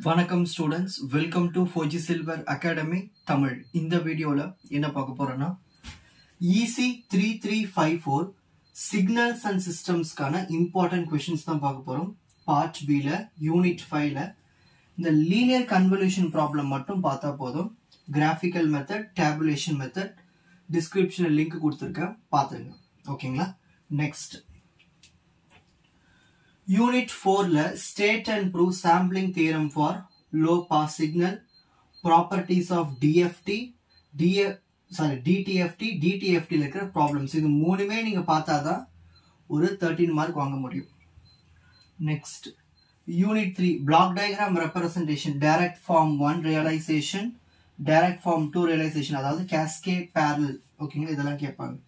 வணக்கம் students, welcome to Fauji silver academy Tamil. இந்த வீடியோல என்ன பார்க்க போறோம்னா EC 3354 சிக்னல்ஸ் அண்ட் சிஸ்டம்ஸ்க்கான இம்பார்ட்டன்ட் கொஸ்டின்ஸ் தான் பார்க்க போறோம். பார்ட் B ல யூனிட் 5 ல இந்த லீனியர் கன்வல்யூஷன் ப்ராப்ளம் மட்டும் பார்த்தா போதும். கிராஃபிக்கல் மெத்தட், டேபுலேஷன் மெத்தட் டிஸ்கிரிப்ஷன்ல லிங்க் கொடுத்துருக்கேன், பாத்துருங்க. ஓகேங்களா? நெக்ஸ்ட் Unit 4 ல state and prove sampling theorem for low pass signal, properties of DFT, DTFT, DTFT ல இருக்கிற problems. இது மூணுமே நீங்க பார்த்தாதான் ஒரு 13 மார்க் வாங்க முடியும். Next Unit 3 block diagram representation, direct form 1 realization, direct form 2 realization, அதாவது cascade parallel. ஓகேங்களா? இதெல்லாம் கேட்பாங்க.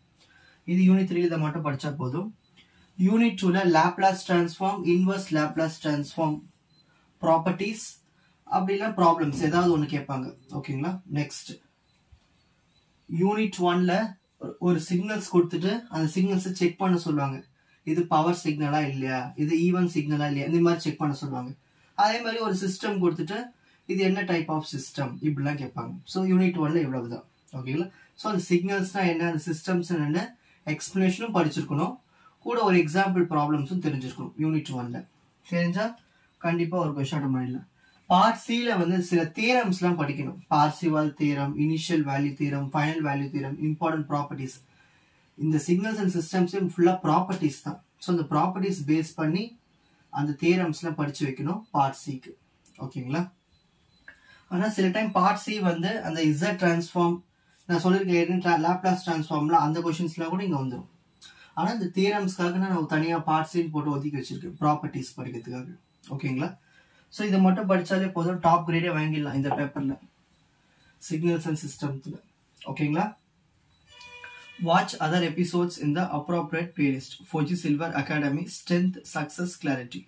இது Unit 3 இதை மட்டும் படிச்சா போதும். Unit 2 ல Laplace transform, inverse Laplace transform properties அப்படிலாம் problems ஏதாவது ஒன்று கேட்பாங்க. ஓகேங்களா? நெக்ஸ்ட் Unit 1 ல ஒரு சிக்னல்ஸ் கொடுத்துட்டு அந்த சிக்னல்ஸை செக் பண்ண சொல்லுவாங்க. இது பவர் சிக்னலா இல்லையா, இது ஈவன் சிக்னலா இல்லையா, இந்த மாதிரி செக் பண்ண சொல்லுவாங்க. அதே மாதிரி ஒரு சிஸ்டம் கொடுத்துட்டு இது என்ன டைப் ஆஃப் சிஸ்டம் இப்படிலாம் கேட்பாங்க. ஸோ Unit 1 ல இவ்வளவுதான். ஓகேங்களா? ஸோ அந்த சிக்னல்ஸ்னா என்ன, அந்த சிஸ்டம்ஸ் என்ன, எக்ஸ்பிளனேஷனும் படிச்சிருக்கணும், கூட ஒரு எக்ஸாம்பிள் ப்ராப்ளம்ஸும் தெரிஞ்சிருக்கும். Unit 1 ல தெரிஞ்சா கண்டிப்பா ஒரு கொஸ்டின் அட்டன் பண்ணிடலாம். பார்ட் C ல வந்து சில தியரம்ஸ் எல்லாம் படிக்கணும். Parseval theorem, initial value theorem, final value theorem, important properties. இந்த சிக்னல்ஸ் அண்ட் சிஸ்டம்ஸ் ஃபுல்லா ப்ராப்பர்ட்டிஸ் தான். ஸோ அந்த ப்ராப்பர்ட்டிஸ் பேஸ் பண்ணி அந்த தியரம்ஸ் எல்லாம் படிச்சு வைக்கணும் பார்ட் C-க்கு. ஓகேங்களா? ஆனா சில டைம் பார்ட் C வந்து அந்த Z டிரான்ஸ்ஃபார்ம் நான் சொல்லியிருக்கேன், லாப்லாஸ் டிரான்ஸ்ஃபார்ம்ல அந்த கொஸ்டின்ஸ் எல்லாம் கூட இங்க வந்துடும். ஆனா இந்த தியரம்ஸ்க்காக நான் தனியா பார்ட் C போட்டு ஒதுக்கி வச்சிருக்கேன் ப்ராப்பர்ட்டிஸ் படிக்கிறதுக்காக. ஓகேங்களா? ஸோ இதை மட்டும் படிச்சாலே போதும், டாப் கிரேடே வாங்கிடலாம் இந்த பேப்பர்ல, சிக்னல்ஸ் அண்ட் சிஸ்டம்ஸ்ல. ஓகேங்களா? Watch other episodes in the appropriate playlist. Fauji silver academy, strength, success, clarity.